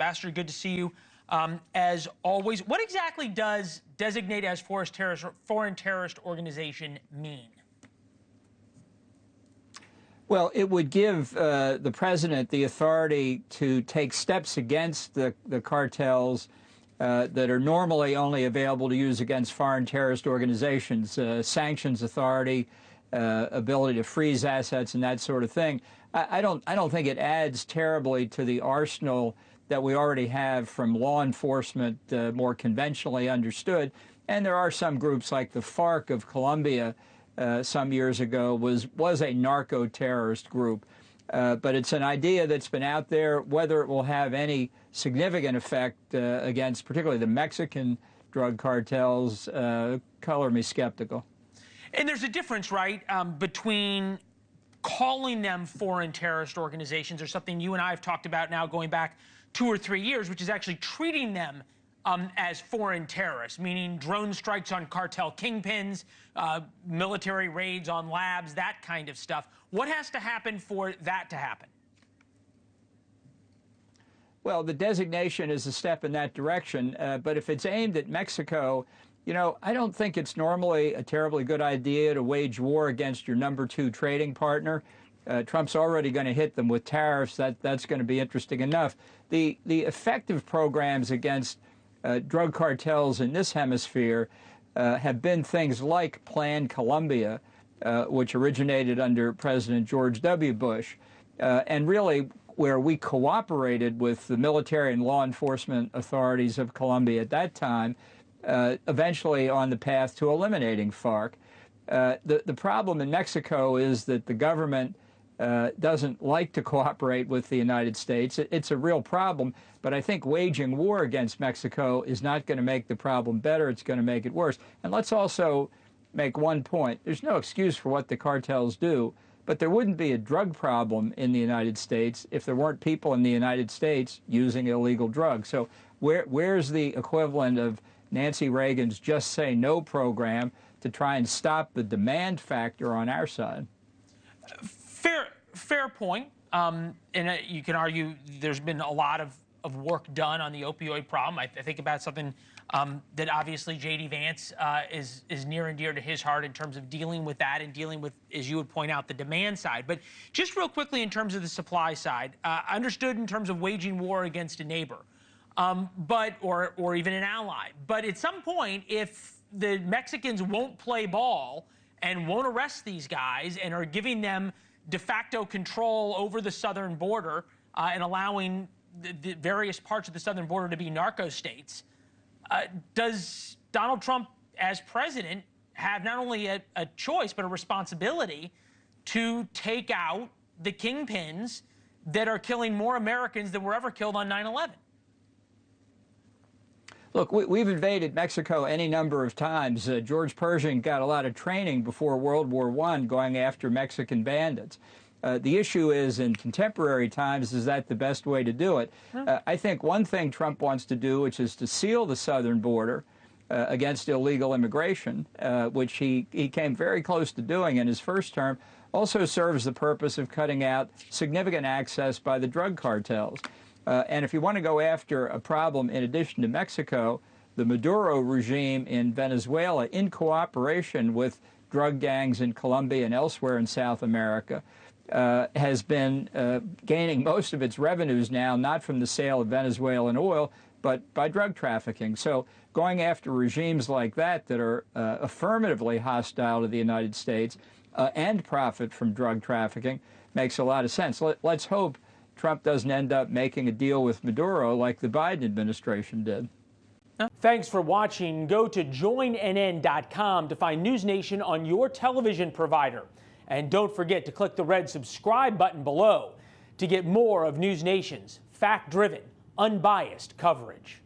Ambassador, good to see you. As always, what exactly does designate as foreign terrorist organization mean? Well, it would give the president the authority to take steps against the cartels that are normally only available to use against foreign terrorist organizations, sanctions authority, ability to freeze assets and that sort of thing. I don't think it adds terribly to the arsenal that we already have from law enforcement, more conventionally understood. And there are some groups like the FARC of Colombia some years ago was a narco-terrorist group. But it's an idea that's been out there. Whether it will have any significant effect against particularly the Mexican drug cartels, color me skeptical. And there's a difference, right, between calling them foreign terrorist organizations, or something you and I have talked about now going back 2 or 3 years, which is actually treating them as foreign terrorists, meaning drone strikes on cartel kingpins, military raids on labs, that kind of stuff. What has to happen for that to happen? Well, the designation is a step in that direction, but if it's aimed at Mexico, you know, I don't think it's normally a terribly good idea to wage war against your #2 trading partner. Trump's already going to hit them with tariffs. That's going to be interesting enough. The effective programs against drug cartels in this hemisphere have been things like Plan Colombia, which originated under President George W. Bush, and really where we cooperated with the military and law enforcement authorities of Colombia at that time, eventually on the path to eliminating FARC. The problem in Mexico is that the government doesn't like to cooperate with the United States. It's a real problem, but I think waging war against Mexico is not going to make the problem better. It's going to make it worse. And let's also make one point. There's no excuse for what the cartels do, but there wouldn't be a drug problem in the United States if there weren't people in the United States using illegal drugs. So where's the equivalent of Nancy Reagan's Just Say No program to try and stop the demand factor on our side? Fair point. And you can argue there's been a lot of work done on the opioid problem. I think about something that obviously J.D. Vance is near and dear to his heart in terms of dealing with that and dealing with, as you would point out, the demand side. But just real quickly in terms of the supply side, understood in terms of waging war against a neighbor, or even an ally. But at some point, if the Mexicans won't play ball and won't arrest these guys and are giving them de facto control over the southern border and allowing the various parts of the southern border to be narco states, does Donald Trump, as president, have not only a choice but a responsibility to take out the kingpins that are killing more Americans than were ever killed on 9/11? Look, we've invaded Mexico any number of times. George Pershing got a lot of training before World War I going after Mexican bandits. The issue is, in contemporary times, is that the best way to do it? I think one thing Trump wants to do, which is to seal the southern border against illegal immigration, which he came very close to doing in his first term, also serves the purpose of cutting out significant access by the drug cartels. And if you want to go after a problem in addition to Mexico, the Maduro regime in Venezuela, in cooperation with drug gangs in Colombia and elsewhere in South America, has been gaining most of its revenues now, not from the sale of Venezuelan oil, but by drug trafficking. So going after regimes like that are affirmatively hostile to the United States and profit from drug trafficking makes a lot of sense. Let's hope Trump doesn't end up making a deal with Maduro like the Biden administration did. Thanks for watching. Go to joinnn.com to find NewsNation on your television provider. And don't forget to click the red subscribe button below to get more of NewsNation's fact-driven, unbiased coverage.